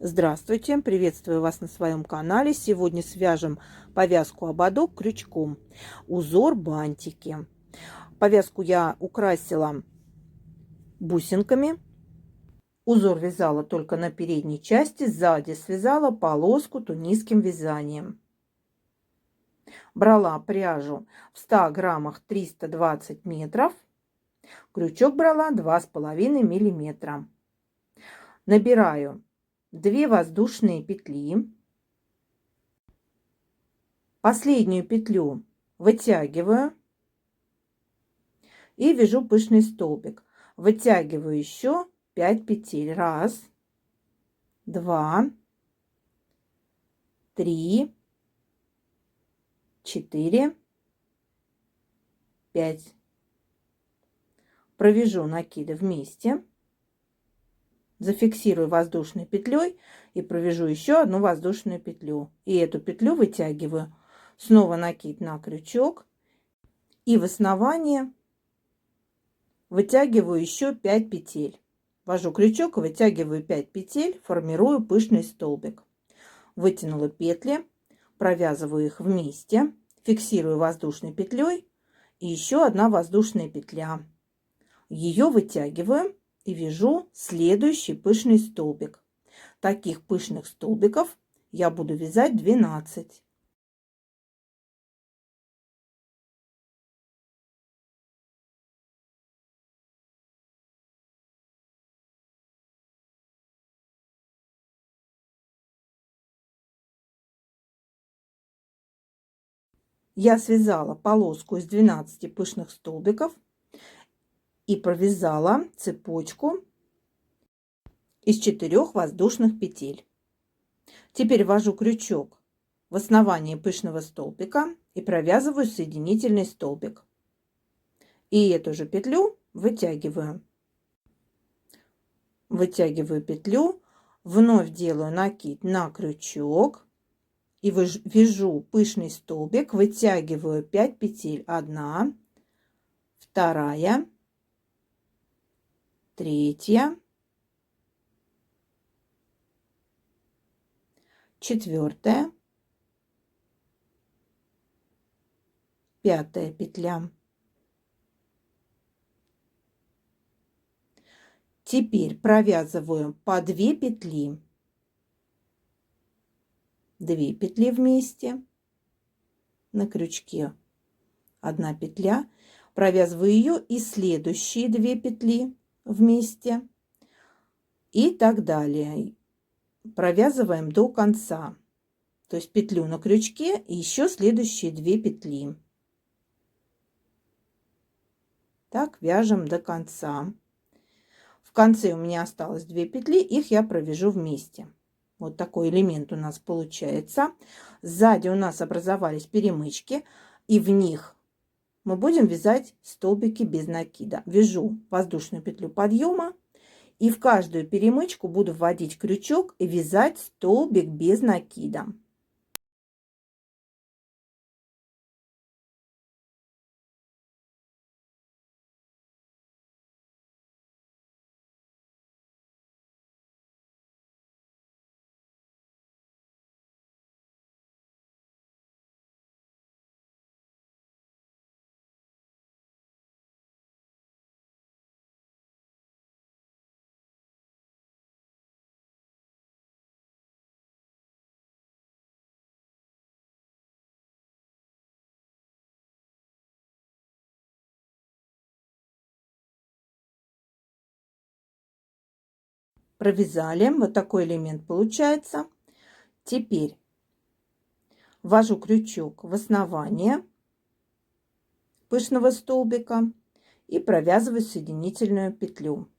Здравствуйте, приветствую вас на своем канале. Сегодня свяжем повязку ободок крючком. Узор бантики. Повязку я украсила бусинками. Узор вязала только на передней части, сзади связала полоску тунисским вязанием. Брала пряжу в 100 граммах 320 метров. Крючок брала 2,5 миллиметра. Набираю 2 воздушные петли. Последнюю петлю вытягиваю и вяжу пышный столбик. Вытягиваю еще 5 петель. 1, 2, 3, 4, 5. Провяжу накиды вместе. Зафиксирую воздушной петлей и провяжу еще одну воздушную петлю. И эту петлю вытягиваю. Снова накид на крючок. И в основание вытягиваю еще 5 петель. Ввожу крючок и вытягиваю 5 петель, формирую пышный столбик. Вытянула петли, провязываю их вместе, фиксирую воздушной петлей и еще одна воздушная петля. Ее вытягиваю и вяжу следующий пышный столбик. Таких пышных столбиков я буду вязать 12. Я связала полоску из 12 пышных столбиков и провязала цепочку из 4 воздушных петель. Теперь ввожу крючок в основание пышного столбика и провязываю соединительный столбик. И эту же петлю вытягиваю. Вытягиваю петлю, вновь делаю накид на крючок и вяжу пышный столбик, вытягиваю 5 петель. 1, 2, 3, 4, 5 петля. Теперь провязываю по 2 петли. 2 петли вместе на крючке. 1 петля. Провязываю ее и следующие 2 петли вместе. И так далее. Провязываем до конца. То есть петлю на крючке и еще следующие 2 петли. Так вяжем до конца. В конце у меня осталось 2 петли, их я провяжу вместе. Вот такой элемент у нас получается. Сзади у нас образовались перемычки, и в них мы будем вязать столбики без накида. Вяжу воздушную петлю подъема и в каждую перемычку буду вводить крючок и вязать столбик без накида. Провязали, вот такой элемент получается. Теперь ввожу крючок в основание пышного столбика и провязываю соединительную петлю.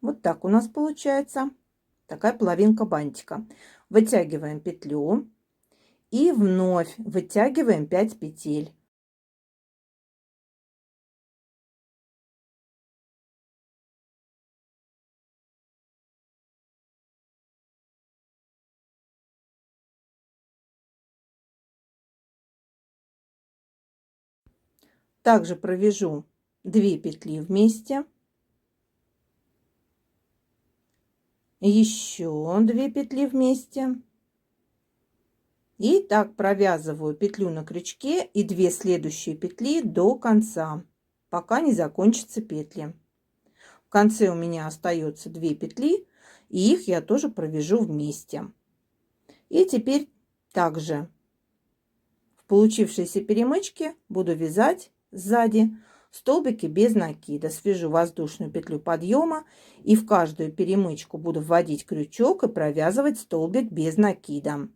Вот так у нас получается такая половинка бантика. Вытягиваем петлю и вновь вытягиваем 5 петель. Также провяжу 2 петли вместе. еще 2 петли вместе. И так провязываю петлю на крючке и 2 следующие петли до конца, пока не закончатся петли. В конце у меня остается 2 петли, и их я тоже провяжу вместе. И теперь также в получившейся перемычке буду вязать сзади столбики без накида. Свяжу воздушную петлю подъема и в каждую перемычку буду вводить крючок и провязывать столбик без накида.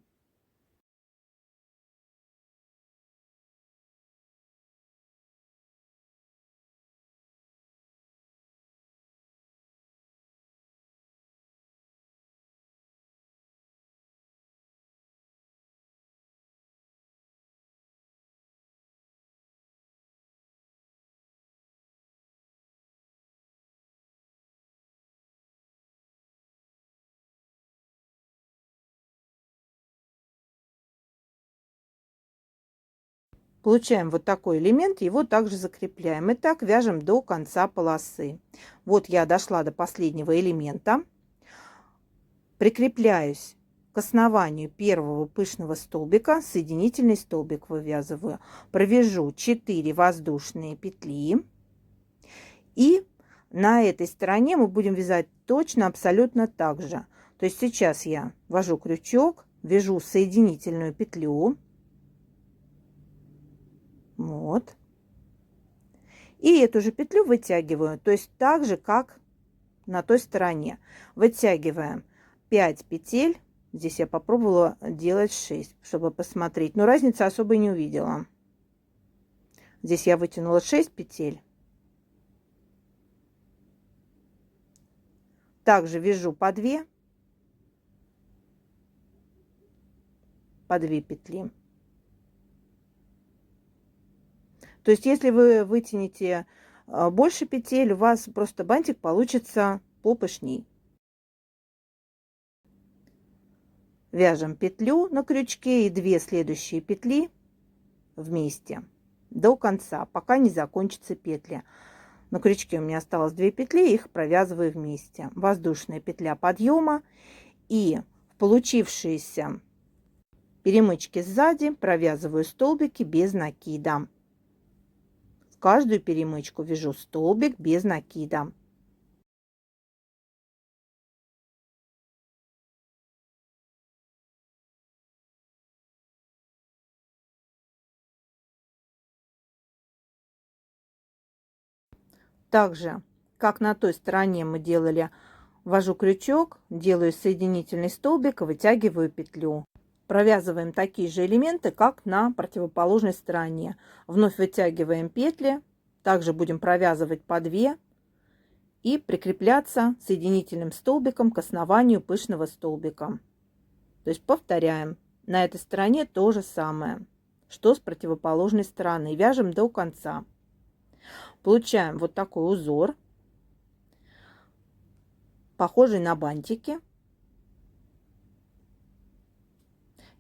Получаем вот такой элемент, его также закрепляем. И так вяжем до конца полосы. Вот я дошла до последнего элемента. Прикрепляюсь к основанию первого пышного столбика, соединительный столбик вывязываю. Провяжу 4 воздушные петли. И на этой стороне мы будем вязать точно, абсолютно так же. То есть сейчас я ввожу крючок, вяжу соединительную петлю. Вот. И эту же петлю вытягиваю, то есть так же, как на той стороне. Вытягиваем 5 петель. Здесь я попробовала делать 6, чтобы посмотреть, но разницы особо не увидела. Здесь я вытянула 6 петель. Также вяжу по 2 петли. То есть, если вы вытянете больше петель, у вас просто бантик получится попышней. Вяжем петлю на крючке и 2 следующие петли вместе до конца, пока не закончатся петли. На крючке у меня осталось 2 петли, их провязываю вместе. Воздушная петля подъема и в получившиеся перемычки сзади провязываю столбики без накида. В каждую перемычку вяжу столбик без накида. Также, как на той стороне мы делали, ввожу крючок, делаю соединительный столбик и вытягиваю петлю. Провязываем такие же элементы, как на противоположной стороне. Вновь вытягиваем петли, также будем провязывать по 2 и прикрепляться соединительным столбиком к основанию пышного столбика. То есть повторяем. На этой стороне то же самое, что с противоположной стороны. Вяжем до конца. Получаем вот такой узор, похожий на бантики.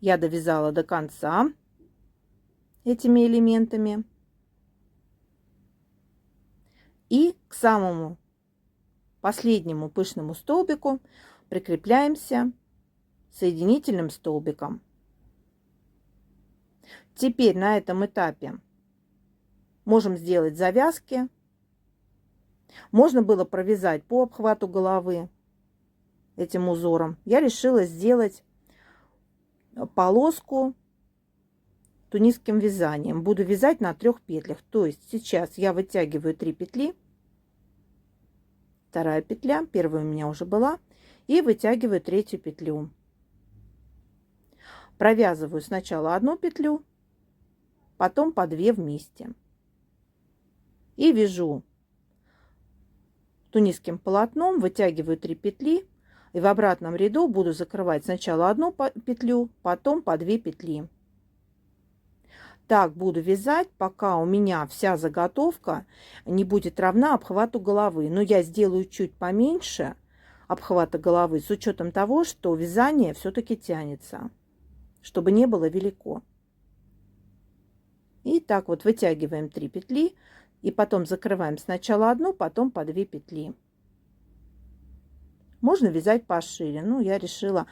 Я довязала до конца этими элементами. И к самому последнему пышному столбику прикрепляемся соединительным столбиком. Теперь на этом этапе можем сделать завязки. Можно было провязать по обхвату головы этим узором. Я решила сделать полоску тунисским вязанием. Буду вязать на 3 петлях. То есть сейчас я вытягиваю 3 петли. Вторая петля, первая у меня уже была. И вытягиваю 3-ю петлю. Провязываю сначала 1 петлю, потом по 2 вместе. И вяжу тунисским полотном, вытягиваю 3 петли. И в обратном ряду буду закрывать сначала 1 петлю, потом по 2 петли. Так буду вязать, пока у меня вся заготовка не будет равна обхвату головы. Но я сделаю чуть поменьше обхвата головы с учетом того, что вязание все-таки тянется, чтобы не было велико. И так вот вытягиваем 3 петли и потом закрываем сначала 1, потом по 2 петли. Можно вязать пошире. Ну, я решила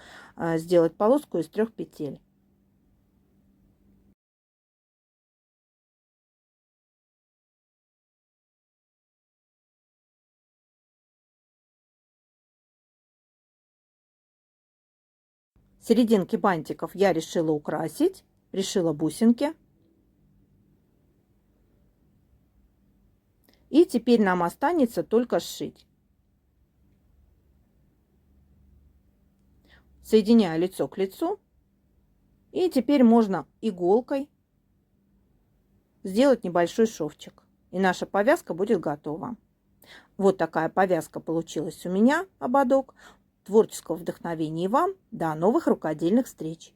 сделать полоску из 3 петель. Серединки бантиков я решила украсить, решила бусинки. И теперь нам останется только сшить. Соединяю лицо к лицу. И теперь можно иголкой сделать небольшой шовчик. И наша повязка будет готова. Вот такая повязка получилась у меня, ободок. Творческого вдохновения и вам. До новых рукодельных встреч!